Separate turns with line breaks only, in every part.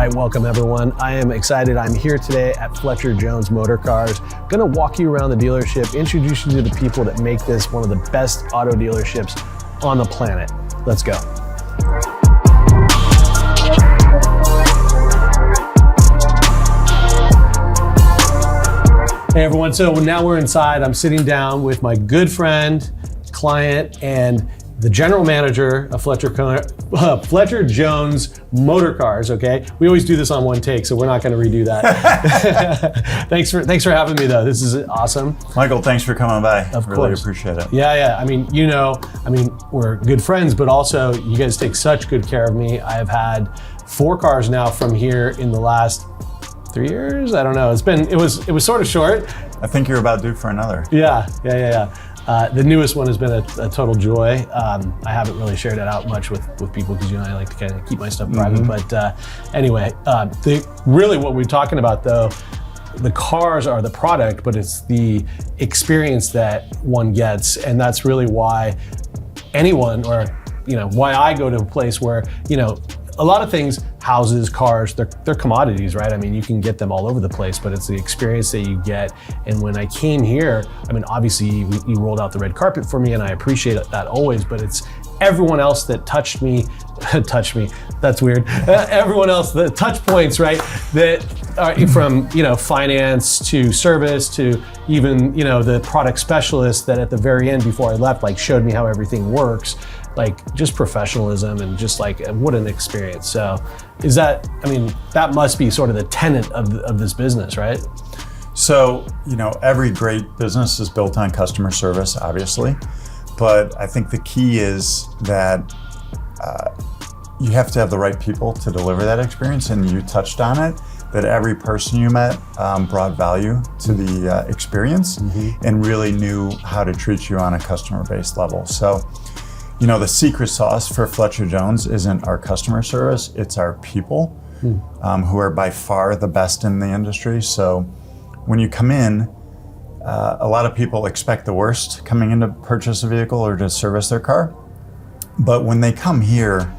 right, welcome everyone. I am excited. I'm here today at Fletcher Jones Motorcars. Gonna walk you around the dealership, introduce you to the people that make this one of the best auto dealerships on the planet. Let's go. Hey everyone, so now we're inside. I'm sitting down with my good friend, client, and the general manager of Fletcher Jones Motorcars, okay? We always do this on one take, so we're not gonna redo that. Thanks for having me though, this is awesome.
Michael, thanks for coming by.
Of course.
Really appreciate it.
Yeah, I mean, we're good friends, but also you guys take such good care of me. I have had 4 cars now from here in the last 3 years? I don't know, it was sort of short.
I think you're about due for another.
Yeah. The newest one has been a total joy. I haven't really shared it out much with people because I like to kind of keep my stuff private. But anyway, really what we're talking about though, the cars are the product, but it's the experience that one gets, and that's really why anyone, or why I go to a place where a lot of things, houses, cars, they're commodities, right? I mean, you can get them all over the place, but it's the experience that you get. And when I came here, I mean, obviously you rolled out the red carpet for me, and I appreciate that always, but it's everyone else that touched me, that's weird. Everyone else, the touch points, right? That are from, finance to service to even, the product specialist that at the very end before I left, showed me how everything works. Just professionalism and just what an experience. So that must be sort of the tenet of this business, right?
So, every great business is built on customer service, obviously. But I think the key is that you have to have the right people to deliver that experience. And you touched on it, that every person you met brought value to the experience and really knew how to treat you on a customer-based level. So, the secret sauce for Fletcher Jones isn't our customer service, it's our people who are by far the best in the industry. So when you come in, a lot of people expect the worst coming in to purchase a vehicle or to service their car. But when they come here,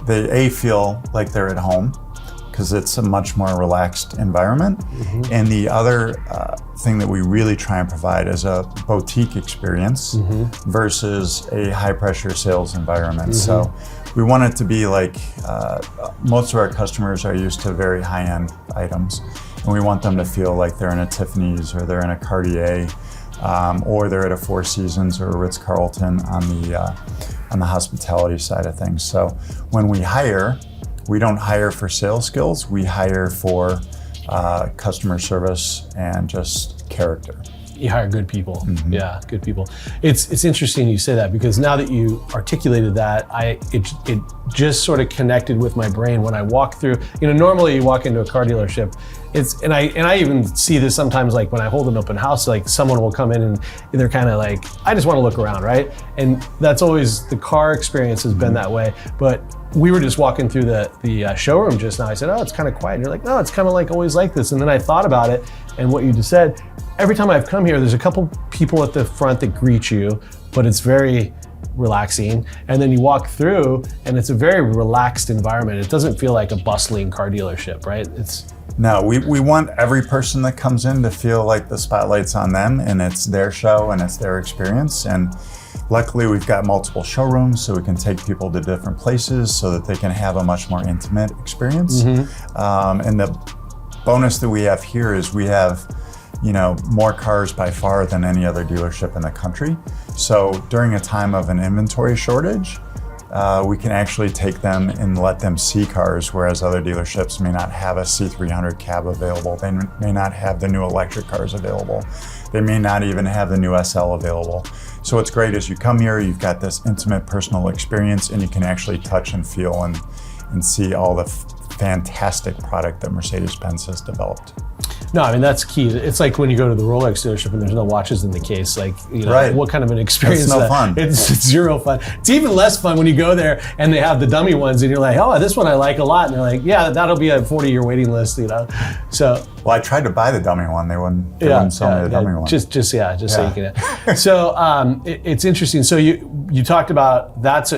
they feel like they're at home because it's a much more relaxed environment. And the other thing that we really try and provide is a boutique experience versus a high pressure sales environment. So we want it to be like, most of our customers are used to very high end items, and we want them to feel like they're in a Tiffany's or they're in a Cartier, or they're at a Four Seasons or a Ritz-Carlton on the hospitality side of things. So when we hire, we don't hire for sales skills, we hire for customer service and just character.
You hire good people. Yeah, good people. It's interesting you say that, because now that you articulated that, it just sort of connected with my brain when I walk through. Normally you walk into a car dealership, and I even see this sometimes, when I hold an open house, someone will come in and they're kind of I just want to look around, right? And that's always, the car experience has been that way. But we were just walking through the showroom just now. I said, oh, it's kind of quiet. And you're like, no, it's kind of always like this. And then I thought about it, and what you just said, every time I've come here, there's a couple people at the front that greet you, but it's very relaxing. And then you walk through and it's a very relaxed environment. It doesn't feel like a bustling car dealership, right?
No, we want every person that comes in to feel like the spotlight's on them and it's their show and it's their experience. And luckily we've got multiple showrooms, so we can take people to different places so that they can have a much more intimate experience. And the bonus that we have here is we have more cars by far than any other dealership in the country. So during a time of an inventory shortage, we can actually take them and let them see cars, whereas other dealerships may not have a C300 cab available. They may not have the new electric cars available. They may not even have the new SL available. So what's great is you come here, you've got this intimate personal experience, and you can actually touch and feel and see all the fantastic product that Mercedes-Benz has developed.
No, I mean, that's key. It's like when you go to the Rolex dealership and there's no watches in the case,
right.
What kind of an experience
is that?
Fun. It's zero fun. It's even less fun when you go there and they have the dummy ones and you're like, oh, this one I like a lot. And they're like, yeah, that'll be a 40-year waiting list, So.
Well, I tried to buy the dummy one. They wouldn't sell me the dummy one.
Just so you can. So it's interesting. So you talked about that's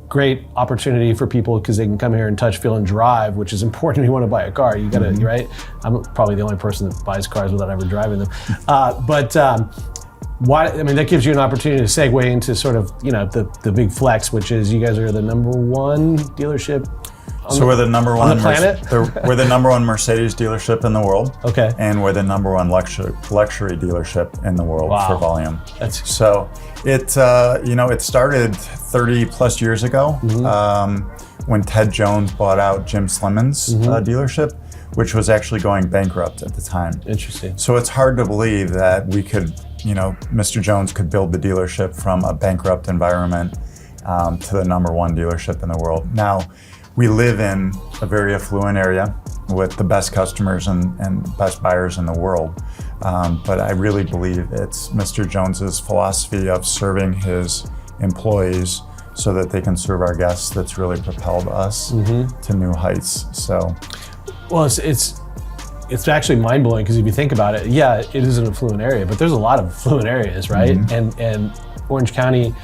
great opportunity for people because they can come here and touch, feel, and drive, which is important if you want to buy a car. You gotta, right? I'm probably the only person that buys cars without ever driving them. Why? I mean, that gives you an opportunity to segue into sort of, the big flex, which is you guys are the #1 dealership.
We're the number one
on the planet.
We're the #1 Mercedes dealership in the world.
Okay.
And we're the #1 luxury dealership in the world for volume. So it started 30 plus years ago when Ted Jones bought out Jim Slimmon's dealership, which was actually going bankrupt at the time.
Interesting.
So it's hard to believe that we could, Mr. Jones could build the dealership from a bankrupt environment to the #1 dealership in the world. Now, we live in a very affluent area with the best customers and best buyers in the world. But I really believe it's Mr. Jones's philosophy of serving his employees so that they can serve our guests that's really propelled us to new heights. So,
well, it's actually mind-blowing because if you think about it, yeah, it is an affluent area, but there's a lot of affluent areas, right? And Orange County,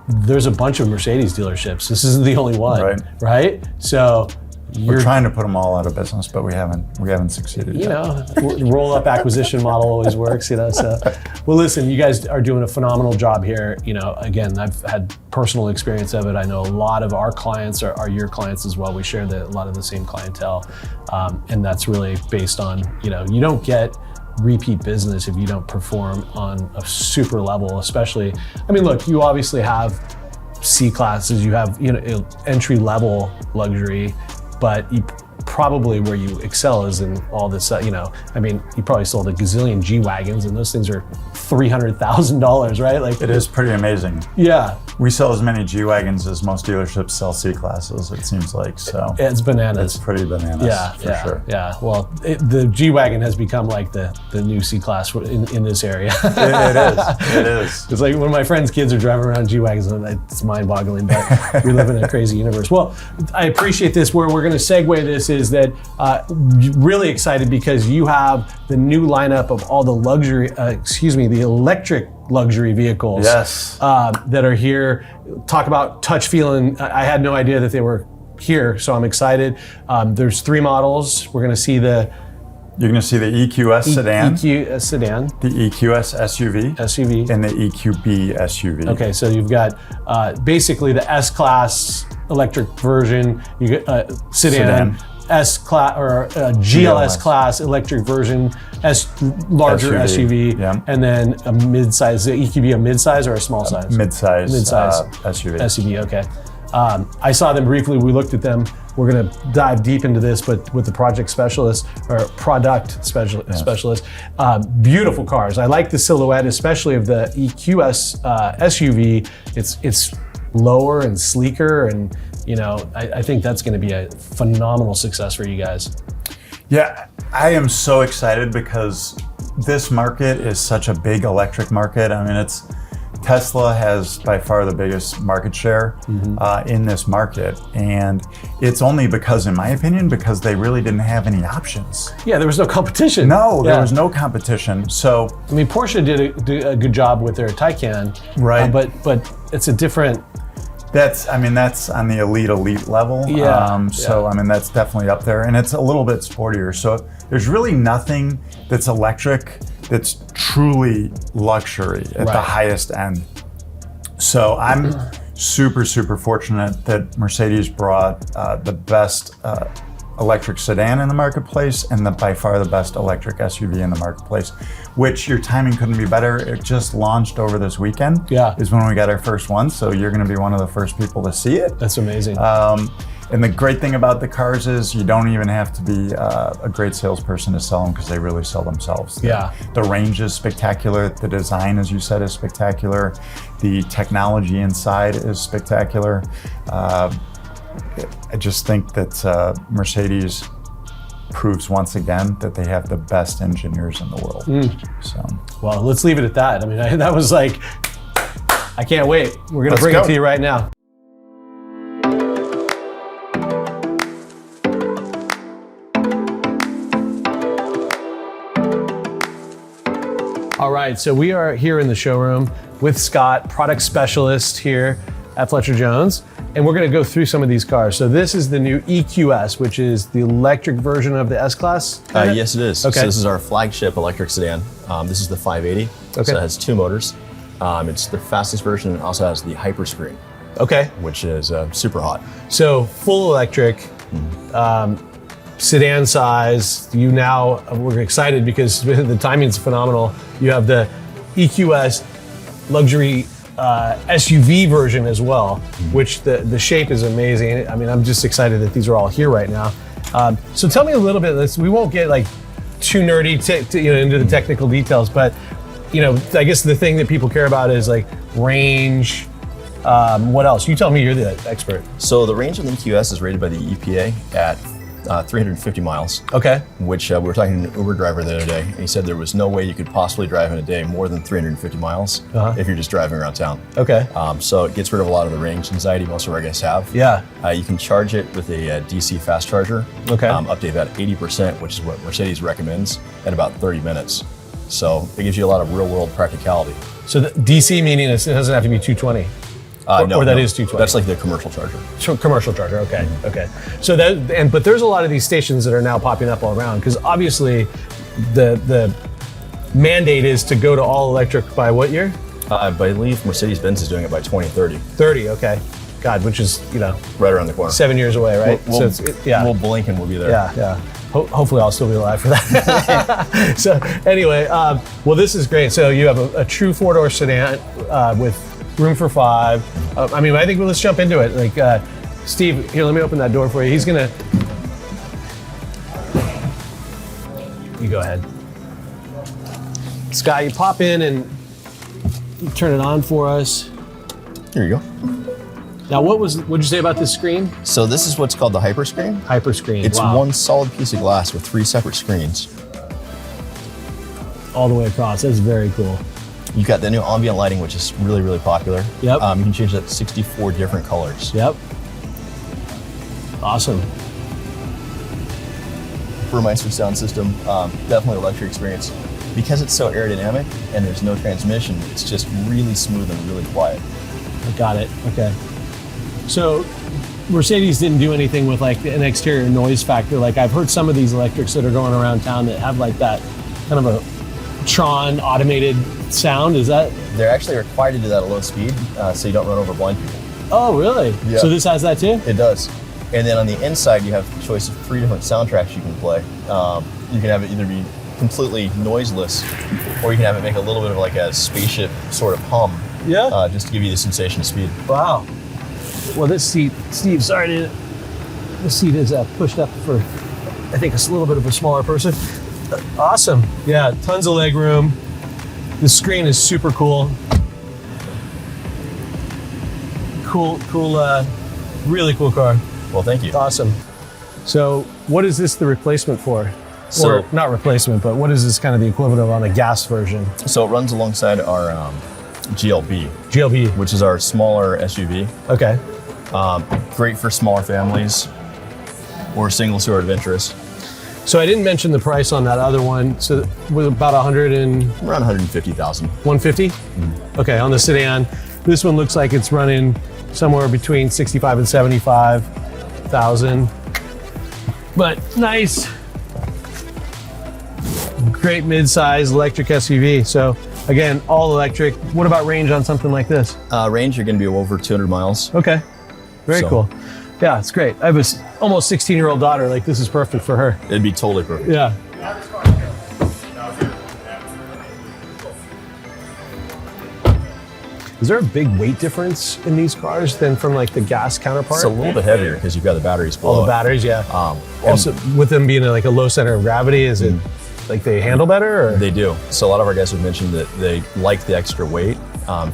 there's a bunch of Mercedes dealerships. This isn't the only one, right? So
we're trying to put them all out of business, but we haven't succeeded yet.
Roll-up acquisition model always works, So, well, listen, you guys are doing a phenomenal job here. Again, I've had personal experience of it. I know a lot of our clients are your clients as well. We share a lot of the same clientele, and that's really based on, you don't get repeat business if you don't perform on a super level, especially, look, you obviously have C classes, you have, entry level luxury, but you probably where you excel is in all this, you probably sold a gazillion G-Wagons and those things are $300,000, right? Like,
it is pretty amazing.
Yeah.
We sell as many G-Wagons as most dealerships sell C-Classes, it seems like, so.
It's bananas.
It's pretty bananas, for sure.
Yeah, well, the G-Wagon has become like the new C-Class in this area.
It is.
It's like when my friends' kids are driving around G-Wagons, it's mind-boggling, but we live in a crazy universe. Well, I appreciate this. Where we're gonna segue this is that really excited because you have the new lineup of all the the electric luxury vehicles that are here. Talk about touch, feel, and I had no idea that they were here, so I'm excited. There's 3 models. You're going to see the
EQS Sedan,
EQS Sedan,
the EQS SUV, and the EQB SUV.
Okay, so you've got basically the S-Class electric version, you get sedan. S-Class or GLS class electric version, larger SUV, and then a mid-size. The EQB a mid-size or a small size?
Mid-size
SUV. SUV, okay. I saw them briefly. We looked at them. We're going to dive deep into this, but with the product specialist, beautiful cars. I like the silhouette, especially of the EQS SUV. It's lower and sleeker, and I think that's going to be a phenomenal success for you guys.
Yeah, I am so excited because this market is such a big electric market. Tesla has by far the biggest market share in this market, and it's only because, in my opinion, because they really didn't have any options.
Yeah, there was no competition.
No, there was no competition. So
Porsche did a good job with their Taycan,
right?
But it's a different.
That's on the elite level. That's definitely up there, and it's a little bit sportier. So there's really nothing that's electric that's truly luxury at the highest end. So I'm super fortunate that Mercedes brought the best electric sedan in the marketplace and by far the best electric SUV in the marketplace, which your timing couldn't be better. It just launched over this weekend. Is when we got our first one, so you're going to be one of the first people to see it.
That's amazing.
And the great thing about the cars is you don't even have to be a great salesperson to sell them because they really sell themselves. The range is spectacular. The design, as you said, is spectacular. The technology inside is spectacular. I just think that Mercedes proves once again that they have the best engineers in the world. So,
well, let's leave it at that. That was like, I can't wait. We're going to bring it to you right now. All right, so we are here in the showroom with Scott, product specialist here at Fletcher Jones. and we're going to go through some of these cars. So this is the new EQS, which is the electric version of the S-Class?
Yes, it is.
Okay.
So this is our flagship electric sedan. This is the 580.
Okay.
So it has 2 motors. It's the fastest version, and it also has the hyperscreen,
Okay.
which is super hot.
So full electric, sedan size. We're excited because the timing's phenomenal. You have the EQS luxury SUV version as well, which the shape is amazing. I mean, I'm just excited that these are all here right now. So tell me a little bit. We won't get like too nerdy into the technical details, but I guess the thing that people care about is like range. What else? You tell me. You're the expert.
So the range on the EQS is rated by the EPA at 350 miles.
Okay.
Which we were talking to an Uber driver the other day, and he said there was no way you could possibly drive in a day more than 350 miles if you're just driving around town.
Okay.
So it gets rid of a lot of the range anxiety most of our guests have.
Yeah.
You can charge it with a DC fast charger,
Okay.
up to about 80%, which is what Mercedes recommends, in about 30 minutes. So it gives you a lot of real-world practicality.
So the DC meaning it doesn't have to be 220.
No,
that is 220.
That's like the commercial charger.
Commercial charger, okay, okay. So but there's a lot of these stations that are now popping up all around because obviously the mandate is to go to all electric by what year?
I believe Mercedes-Benz is doing it by 2030.
30, okay. God, which is
Right around the corner.
7 years away, right?
We'll blink and we'll be there.
Yeah, yeah. Hopefully I'll still be alive for that. So anyway, well, this is great. So you have a true 4-door sedan with room for 5. I think let's jump into it. Like, Steve, here, let me open that door for you. He's gonna. You go ahead. Scott, you pop in and you turn it on for us.
Here you go.
Now, what'd you say about this screen?
So this is what's called the hyperscreen.
Hyperscreen.
It's
wow.
one solid piece of glass with 3 separate screens.
All the way across. That's very cool.
You've got the new ambient lighting, which is really, really popular.
Yep.
You can change that to 64 different colors.
Yep. Awesome.
Burmeister sound system, definitely a luxury experience. Because it's so aerodynamic and there's no transmission, it's just really smooth and really quiet.
I got it. Okay. So Mercedes didn't do anything with like an exterior noise factor. Like I've heard some of these electrics that are going around town that have like that kind of a Tron automated sound. Is that?
They're actually required to do that at low speed, so you don't run over blind people.
Oh, really?
Yeah.
So this has that too?
It does. And then on the inside, you have a choice of 3 different soundtracks you can play. You can have it either be completely noiseless, or you can have it make a little bit of like a spaceship sort of hum.
Yeah.
Just to give you the sensation of speed.
Wow. Well, this seat, Steve, this seat is pushed up for, I think, a little bit of a smaller person. Awesome. Yeah, tons of leg room. The screen is super cool. Cool, really cool car.
Well, thank you.
Awesome. So what is this the replacement for?
So-
or not replacement, but what is this kind of the equivalent of on a gas version?
So it runs alongside our GLB,
GLB.
which is our smaller SUV.
Okay.
Great for smaller families or singles who are adventurous.
So I didn't mention the price on that other one. So it was about 100 and
Around 150,000.
150? Okay, on the sedan. This one looks like it's running somewhere between 65 and 75,000. But nice. Great mid-size electric SUV. So again, all electric. What about range on something like this?
Range, you're going to be over 200 miles.
Okay, very
So-
cool. Yeah, it's great. I have a almost 16-year-old daughter. Like this is perfect for her.
It'd be totally perfect.
Yeah. Is there a big weight difference in these cars than from like the gas counterpart?
It's a little bit heavier because you've got the batteries below.
All the
it.
batteries, yeah.
And
Also, with them being like a low center of gravity, is it like they handle better? Or?
They do. So a lot of our guys have mentioned that they like the extra weight.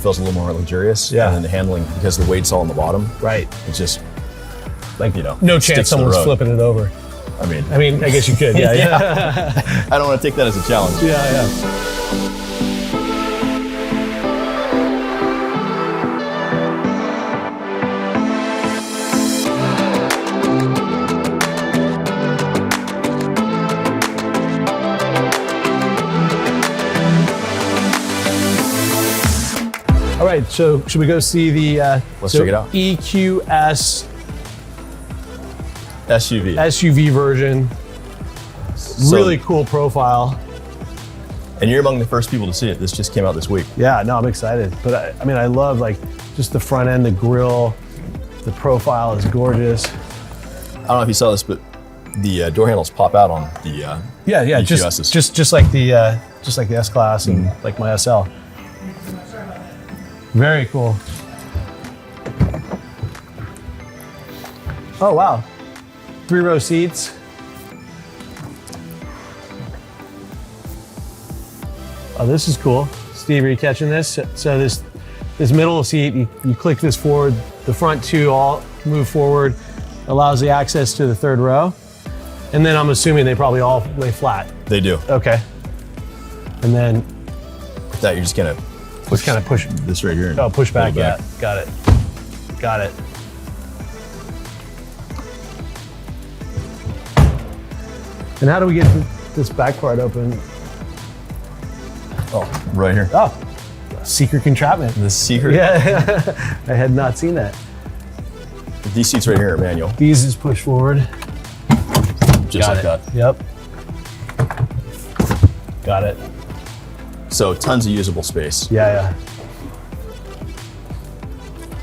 Feels a little more luxurious.
Yeah.
And then the handling, because the weight's all on the bottom,
Right.
it's just,
Like,
no
chance
sticks to the
someone's
road.
flipping it over.
I mean,
I guess you could. Yeah, yeah.
I don't want to take that as a challenge.
Yeah, yeah. All right, right, so should we go see the
Let's check it out.
EQS
SUV.
version? Really cool profile.
And you're among the first people to see it. This just came out this week.
Yeah, no, I'm excited. But I mean, I love like just the front end, the grille, the profile is gorgeous.
I don't know if you saw this, but the door handles pop out on the EQSs.
just like the S-Class and like my SL. Very cool. Oh wow, 3-row seats. Oh, this is cool. Steve, are you catching this? So this middle seat, you click this forward, the front two all move forward, allows the access to the 3rd row. And then I'm assuming they probably all lay flat.
They do.
Okay. And then
With that, you're just gonna
push
this right here.
Oh, push back,
pull it
yeah. Got it. Got it. And how do we get this back part open?
Oh, right here.
Oh, secret contraption.
The secret.
Yeah, I had not seen that.
These seats right here are manual.
These is push forward.
Just like that.
Yep. Got it.
So tons of usable space.
Yeah.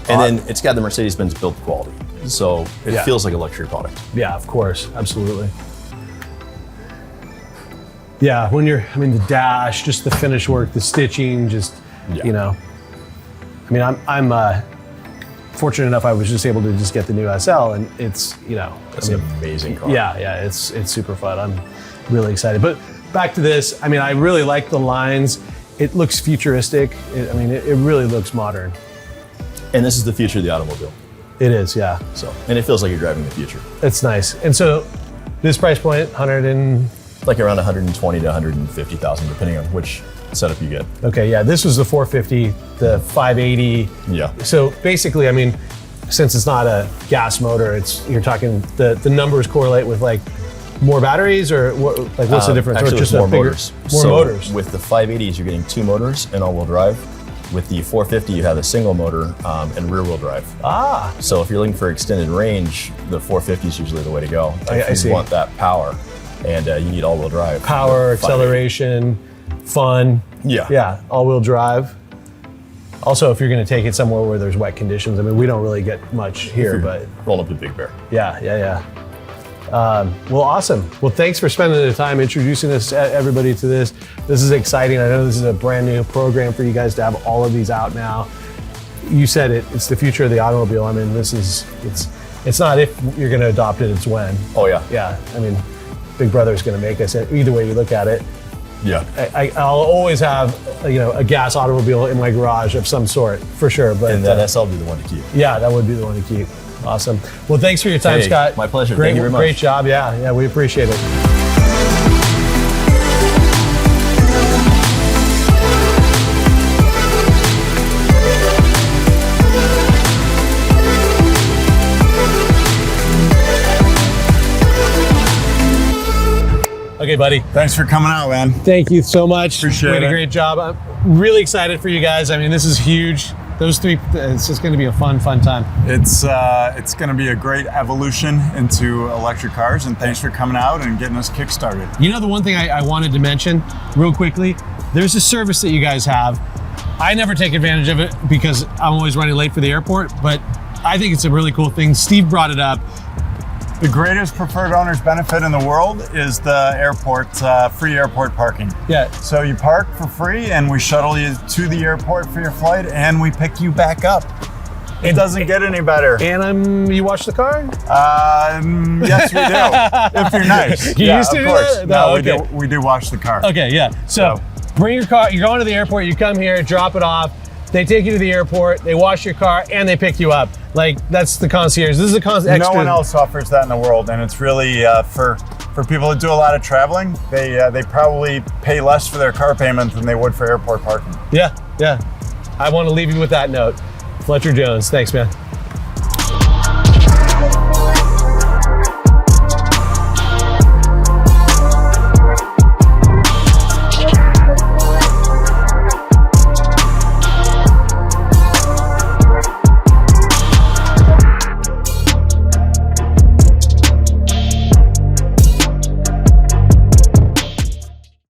And then it's got the Mercedes-Benz build quality. So it feels like a luxury product.
Yeah, of course. Absolutely. Yeah, the dash, just the finish work, the stitching, you know. I mean, I'm fortunate enough I was just able to just get the new SL, and it's, you know.
That's an amazing car.
Yeah, it's super fun. I'm really excited. But back to this, I mean, I really like the lines. It looks futuristic. It really looks modern.
And this is the future of the automobile.
It is, yeah.
So, and it feels like you're driving the future.
It's nice. And so this price point,
Like around 120 to 150,000, depending on which setup you get.
Okay, yeah, this was the 450, the 580.
Yeah.
So basically, I mean, since it's not a gas motor, you're talking the numbers correlate with like more batteries, or what? Like what's the difference?
Actually,
or just
more
bigger,
motors.
More motors.
With the 580s, you're getting 2 motors and all-wheel drive. With the 450, you have a single motor and rear-wheel drive.
Ah.
So if you're looking for extended range, the 450 is usually the way to go. If you want that power, and you need all-wheel drive.
Power, acceleration, fun. Yeah, all-wheel drive. Also, if you're going to take it somewhere where there's wet conditions, I mean, we don't really get much here, but
rolling up the Big Bear.
Yeah. Well, awesome. Well, thanks for spending the time introducing everybody to this. This is exciting. I know this is a brand new program for you guys to have all of these out now. You said it's the future of the automobile. I mean, it's not if you're going to adopt it, it's when.
Oh yeah.
Yeah. I mean, Big Brother is going to make us. Either way you look at it.
Yeah.
I'll always have a gas automobile in my garage of some sort for sure. But
and that SL will be the one to keep.
Yeah, that would be the one to keep. Awesome. Well, thanks for your time, Scott.
My pleasure.
Great,
Thank you very much.
Great job. Yeah, we appreciate it. Okay, buddy.
Thanks for coming out, man.
Thank you so much.
Appreciate
you did
it.
a great job. I'm really excited for you guys. I mean, this is huge. Those three, it's just going to be a fun time.
It's going to be a great evolution into electric cars, and thanks for coming out and getting us kickstarted.
You know, the one thing I wanted to mention real quickly, there's a service that you guys have. I never take advantage of it because I'm always running late for the airport, but I think it's a really cool thing. Steve brought it up.
The greatest preferred owner's benefit in the world is the airport, free airport parking.
Yeah.
So you park for free and we shuttle you to the airport for your flight and we pick you back up. It doesn't get any better.
And you wash the car?
Yes, we do. If you're nice.
You used to
of
do
course.
that?
No,
Okay.
we do wash the car.
Okay, yeah. So bring your car, you're going to the airport, you come here, drop it off. They take you to the airport, they wash your car, and they pick you up. Like, that's the concierge. This is a concierge.
No one else offers that in the world, and it's really for people that do a lot of traveling. They probably pay less for their car payment than they would for airport parking.
Yeah. I want to leave you with that note. Fletcher Jones, thanks, man.